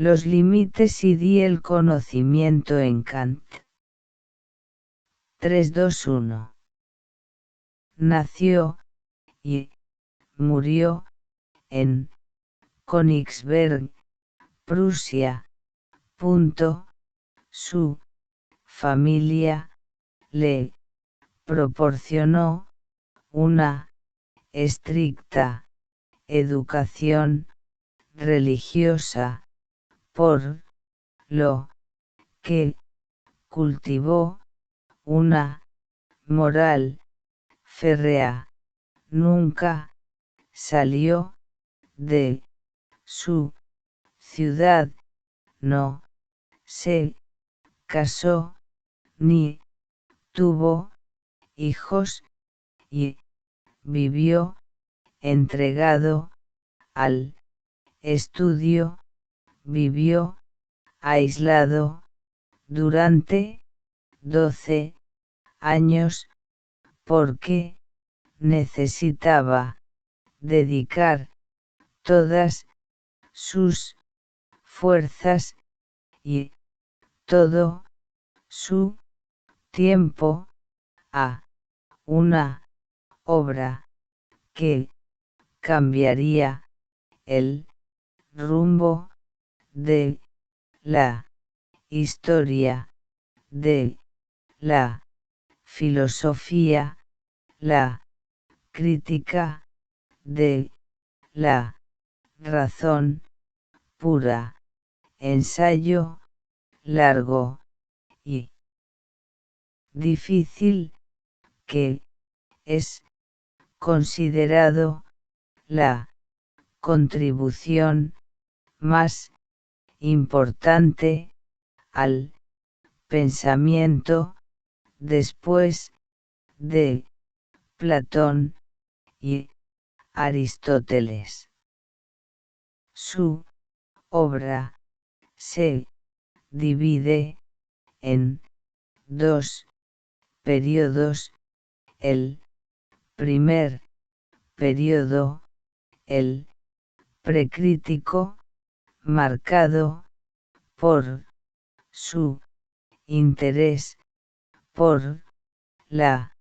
los límites y di el conocimiento en Kant. 321. Nació, y murió, en Königsberg, Prusia. Su familia le proporcionó una estricta educación religiosa, por lo que cultivó una moral férrea. Nunca salió de su ciudad, no se casó ni tuvo hijos, y vivió entregado al estudio. Vivió aislado durante 12 años porque necesitaba dedicar todas sus fuerzas y todo su tiempo a una obra que cambiaría el rumbo de la historia de la filosofía, la crítica de la razón pura, ensayo largo y difícil que es considerado la contribución más importante al pensamiento después de Platón y Aristóteles. Su obra se divide en dos periodos. El primer periodo, el precrítico, marcado por su interés por la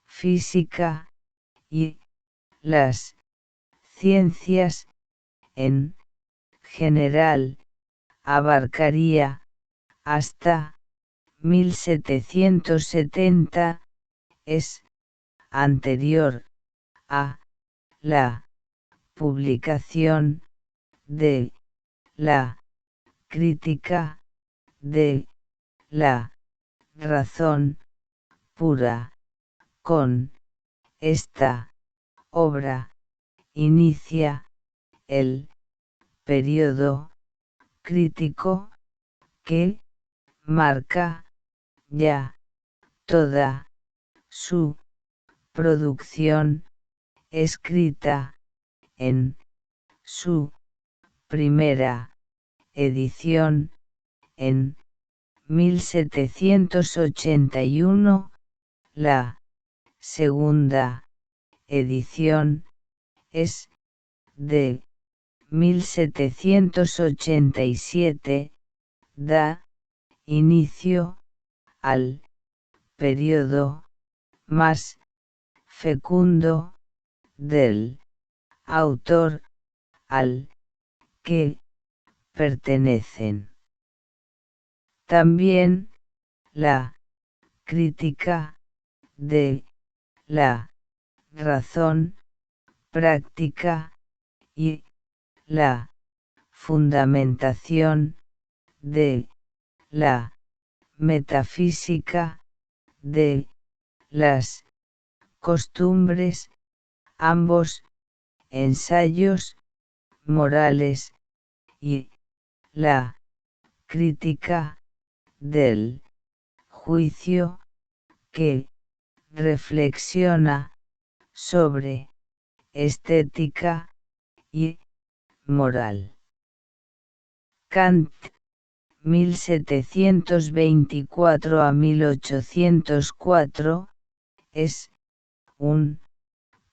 física y las ciencias en general, abarcaría hasta 1770, es anterior a la publicación de la crítica de la razón pura. Con esta obra inicia el periodo crítico que marca ya toda su producción escrita en su primera edición en 1781, la segunda edición es de 1787, da inicio al periodo más fecundo del autor, al que pertenecen también la crítica de la razón práctica y la fundamentación de la metafísica de las costumbres. Ambos ensayos morales y la crítica del juicio, que reflexiona sobre estética y moral. Kant, 1724 a 1804, es un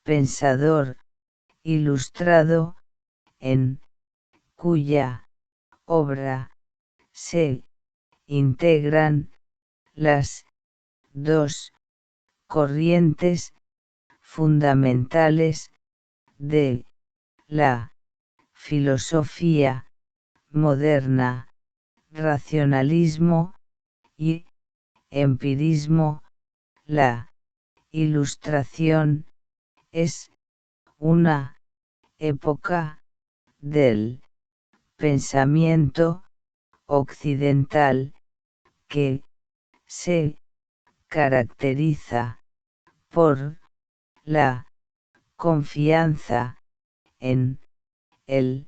pensador ilustrado en cuya obra, se integran las dos corrientes fundamentales de la filosofía moderna, racionalismo y empirismo. La Ilustración es una época del pensamiento occidental que se caracteriza por la confianza en el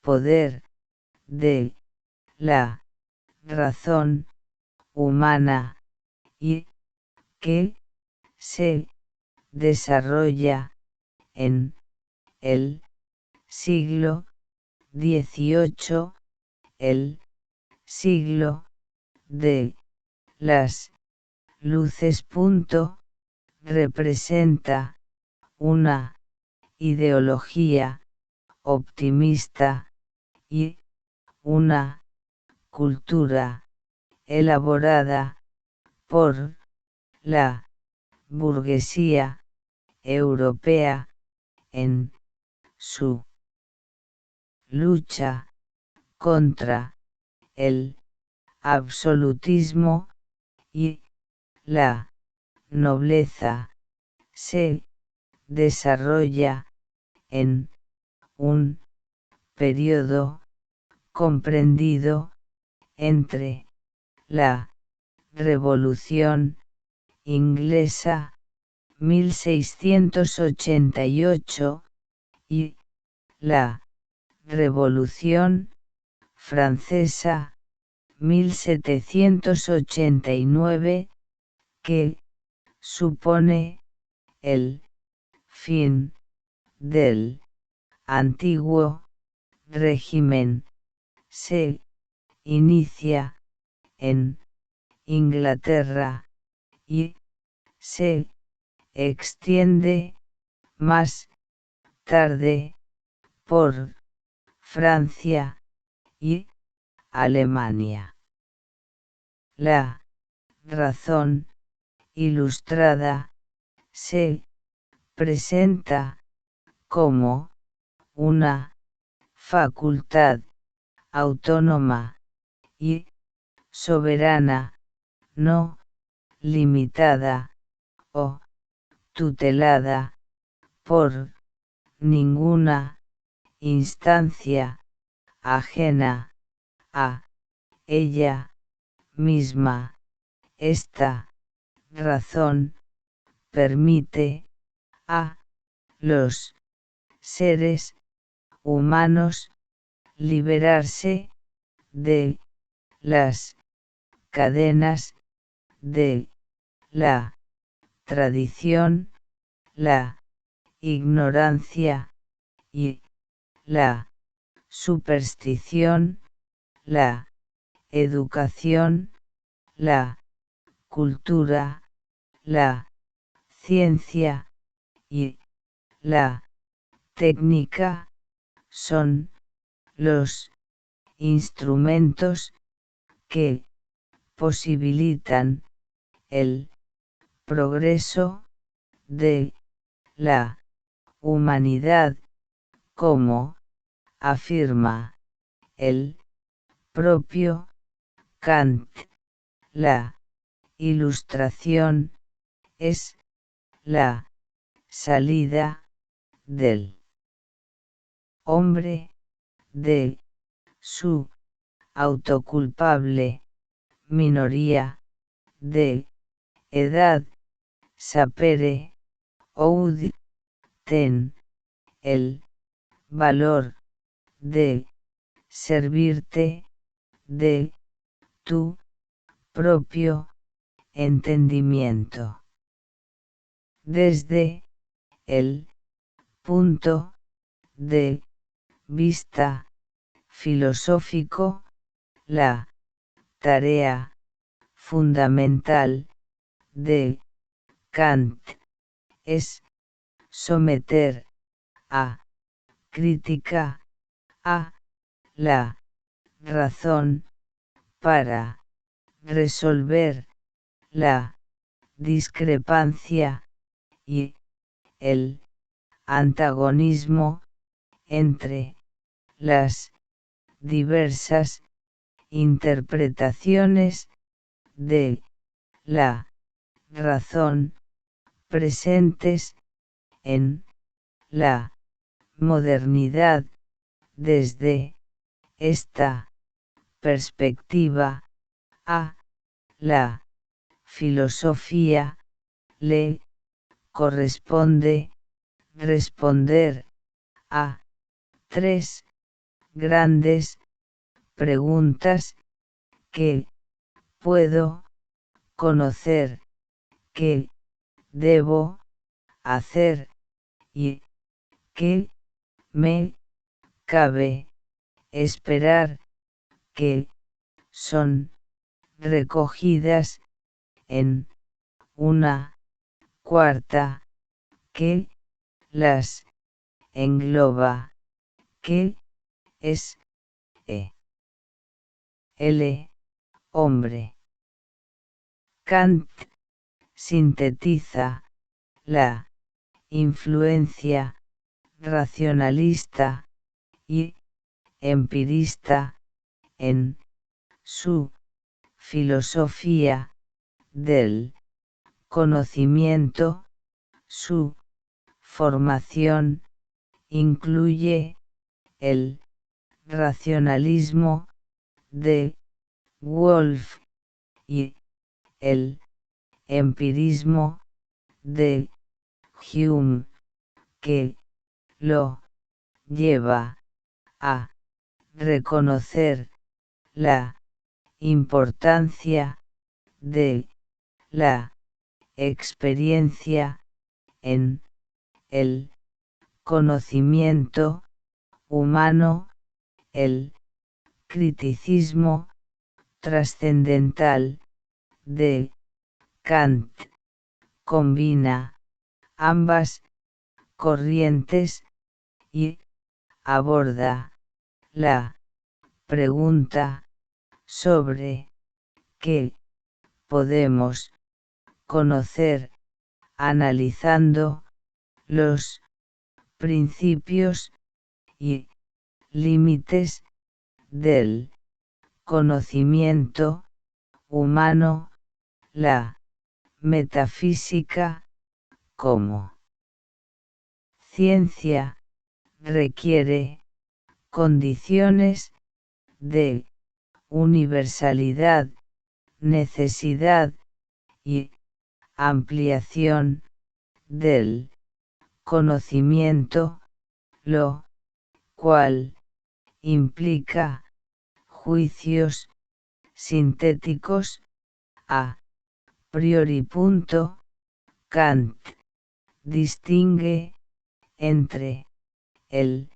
poder de la razón humana y que se desarrolla en el siglo XVIII, el siglo de las luces. Representa una ideología optimista y una cultura elaborada por la burguesía europea en su lucha contra el absolutismo y la nobleza. Se desarrolla en un periodo comprendido entre la Revolución Inglesa 1688 y la Revolución Francesa 1789, que supone el fin del antiguo régimen. Se inicia en Inglaterra y se extiende más tarde por Francia y Alemania. La razón ilustrada se presenta como una facultad autónoma y soberana, no limitada o tutelada por ninguna instancia ajena a ella misma. Esta razón permite a los seres humanos liberarse de las cadenas de la tradición, la ignorancia y la superstición. La educación, la cultura, la ciencia y la técnica son los instrumentos que posibilitan el progreso de la humanidad, como afirma el propio Kant. La Ilustración es la salida del hombre de su autoculpable minoría de edad, sapere oude, ten el valor de servirte de tu propio entendimiento. Desde el punto de vista filosófico, la tarea fundamental de Kant es someter a crítica a la razón, para resolver la discrepancia y el antagonismo entre las diversas interpretaciones de la razón presentes en la modernidad. Desde esta perspectiva, a la filosofía le corresponde responder a tres grandes preguntas: ¿qué puedo conocer? ¿Qué debo hacer? ¿Y qué me cabe esperar? Que son recogidas en una cuarta que las engloba. ¿Qué es el hombre? Kant sintetiza la influencia racionalista y empirista en su filosofía del conocimiento. Su formación incluye el racionalismo de Wolff y el empirismo de Hume, que lo lleva a reconocer la importancia de la experiencia en el conocimiento humano. El criticismo trascendental de Kant combina ambas corrientes y aborda la pregunta sobre qué podemos conocer analizando los principios y límites del conocimiento humano. La metafísica como ciencia requiere condiciones de universalidad, necesidad y ampliación del conocimiento, lo cual implica juicios sintéticos a priori. Kant distingue entre el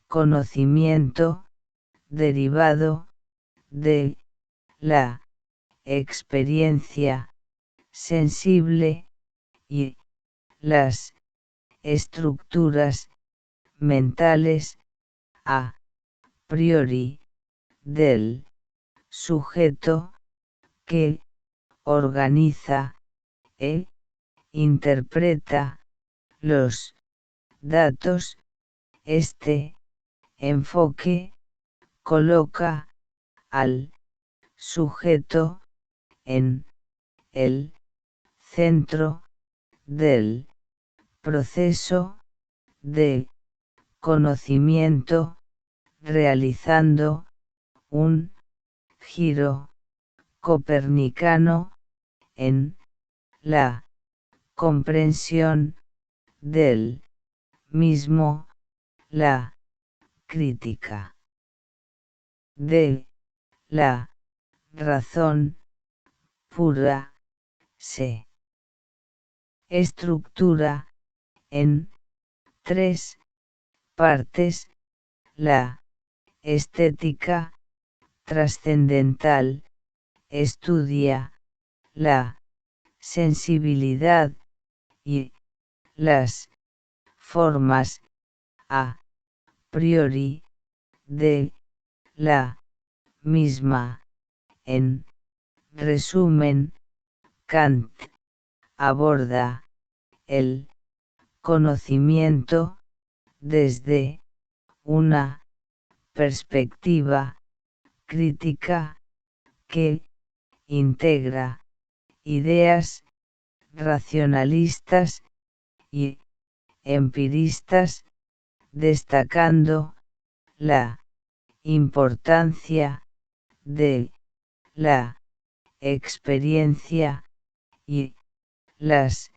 conocimiento derivado de la experiencia sensible y las estructuras mentales a priori del sujeto que organiza e interpreta los datos. Este enfoque coloca al sujeto en el centro del proceso de conocimiento, realizando un giro copernicano en la comprensión del mismo. La crítica de la razón pura se estructura en tres partes: la estética trascendental estudia la sensibilidad y las formas a priori de la misma. En resumen, Kant aborda el conocimiento desde una perspectiva crítica que integra ideas racionalistas y empiristas, destacando la importancia de la experiencia y las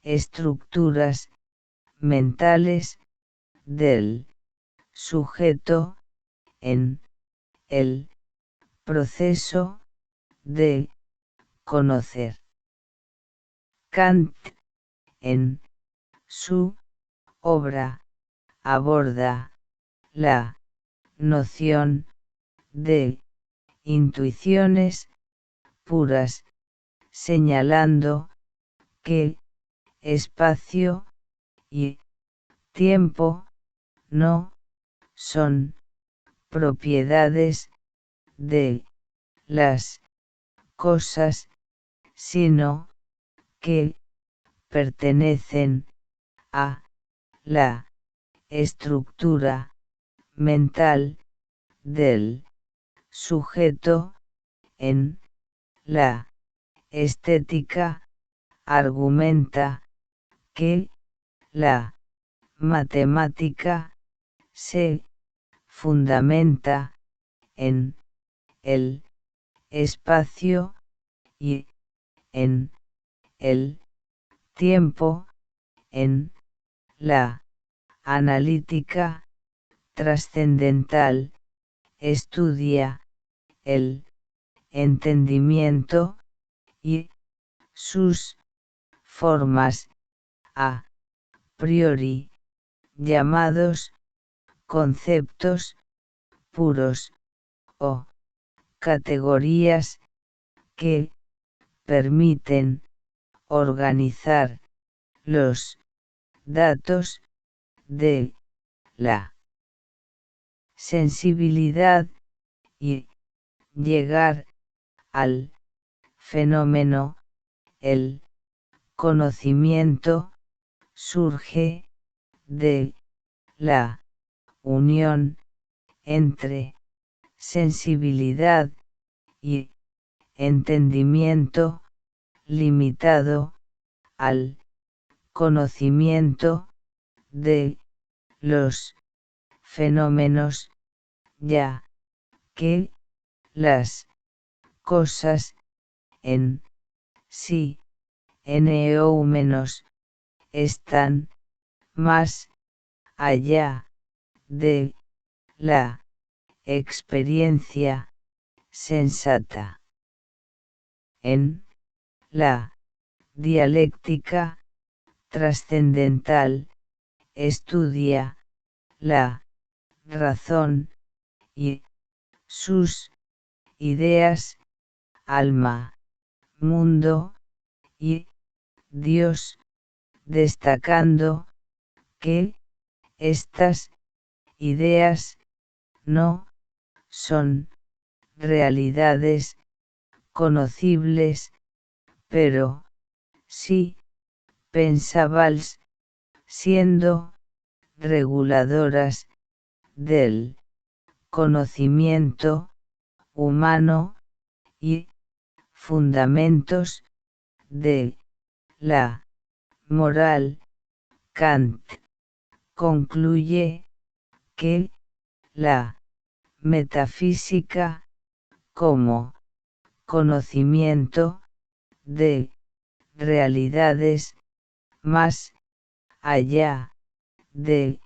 estructuras mentales del sujeto en el proceso de conocer. Kant, en su obra, aborda la noción de intuiciones puras, señalando que espacio y tiempo no son propiedades de las cosas, sino que pertenecen a la estructura mental del sujeto. En la estética argumenta que la matemática se fundamenta en el espacio y en el tiempo. En la analítica trascendental estudia el entendimiento y sus formas a priori, llamados conceptos puros o categorías que permiten organizar los datos de la sensibilidad y llegar al fenómeno. El conocimiento surge de la unión entre sensibilidad y entendimiento limitado al conocimiento de los fenómenos, ya que las cosas en sí, menos, están más allá de la experiencia sensata. En la dialéctica trascendental estudia la razón y sus ideas, alma, mundo y Dios, destacando que estas ideas no son realidades conocibles, pero sí pensables, siendo reguladoras del conocimiento humano y fundamentos de la moral. Kant concluye que la metafísica, como conocimiento de realidades más allá de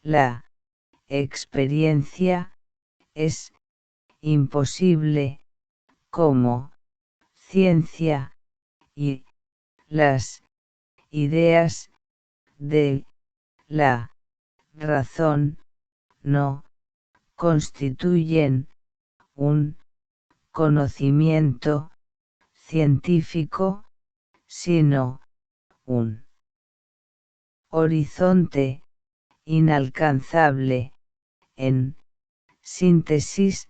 la experiencia, es imposible como ciencia, y las ideas de la razón no constituyen un conocimiento científico, sino un horizonte inalcanzable. En síntesis,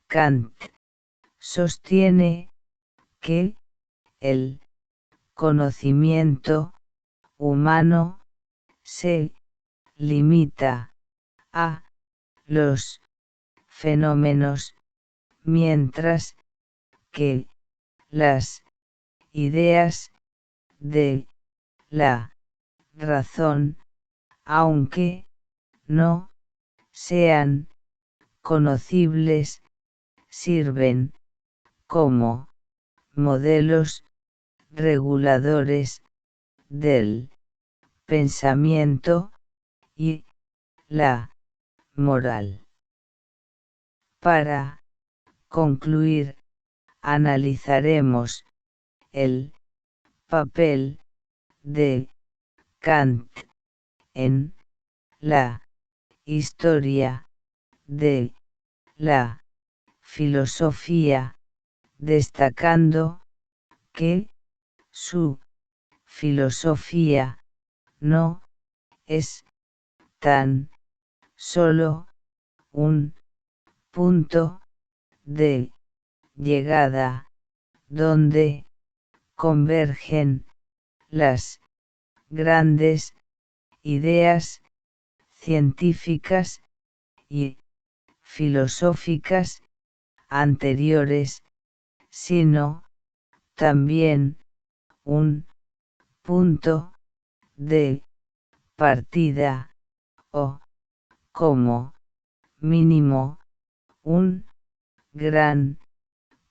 Kant sostiene que el conocimiento humano se limita a los fenómenos, mientras que las ideas de la razón, aunque no sean conocibles, sirven como modelos reguladores del pensamiento y la moral. Para concluir, analizaremos el papel de Kant en la historia de la filosofía, destacando que su filosofía no es tan solo un punto de llegada donde convergen las grandes ideas científicas y filosóficas anteriores, sino también un punto de partida o, como mínimo, un gran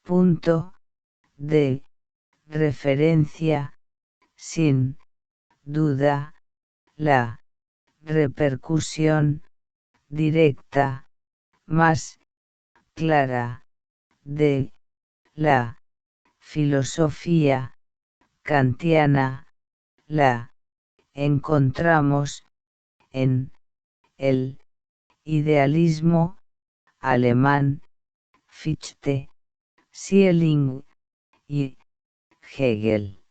punto de referencia. Sin duda, la repercusión directa más clara de la filosofía kantiana la encontramos en el idealismo alemán, Fichte, Schelling y Hegel.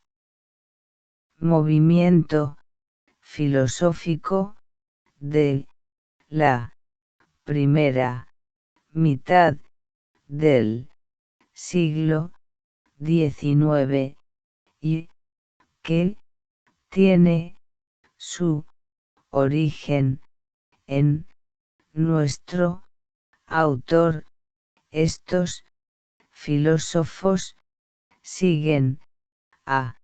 Movimiento filosófico de la primera mitad del siglo XIX y que tiene su origen en nuestro autor. Estos filósofos siguen a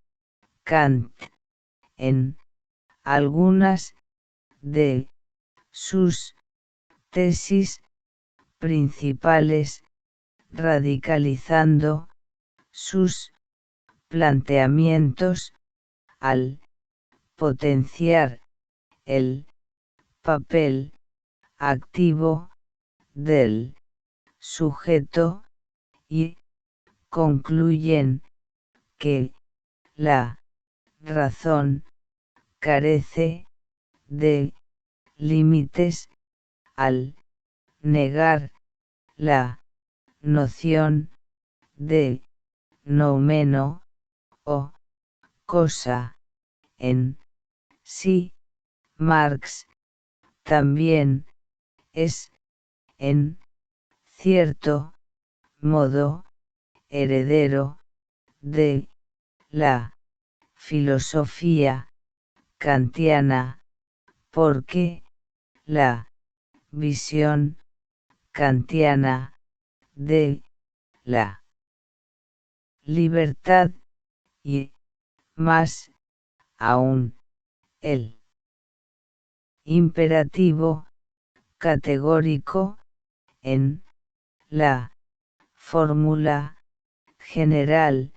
Kant en algunas de sus tesis principales, radicalizando sus planteamientos al potenciar el papel activo del sujeto y concluyen que la razón carece de límites al negar la noción de noumeno o cosa en sí. Marx también es, en cierto modo, heredero de la filosofía kantiana, porque la visión kantiana de la libertad y, más aún, el imperativo categórico en la fórmula general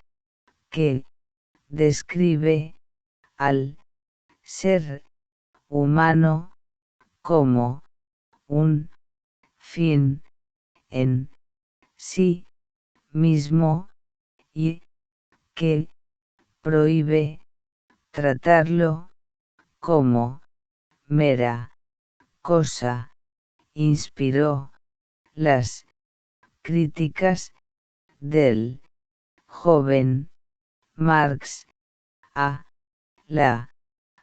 que describe al ser humano como un fin en sí mismo y que prohíbe tratarlo como mera cosa, inspiró las críticas del joven Marx a la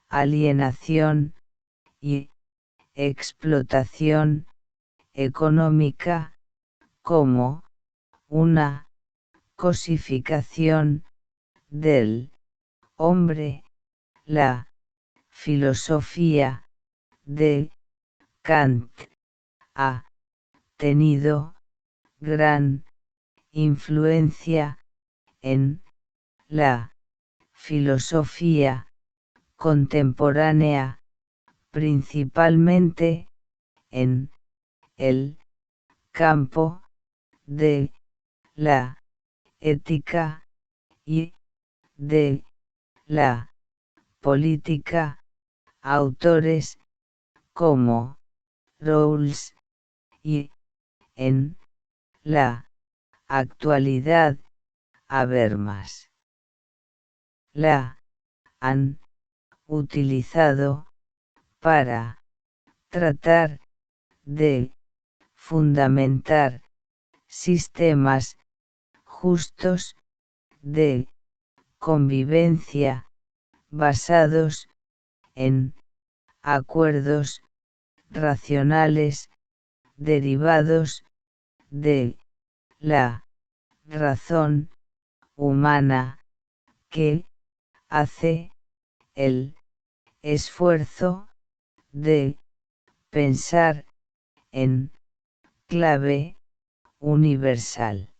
alienación y explotación económica como una cosificación del hombre. La filosofía de Kant ha tenido gran influencia en la filosofía contemporánea, principalmente en el campo de la ética y de la política. Autores como Rawls y, en la actualidad, Habermas, la han utilizado para tratar de fundamentar sistemas justos de convivencia basados en acuerdos racionales derivados de la razón humana, que hace el esfuerzo de pensar en clave universal.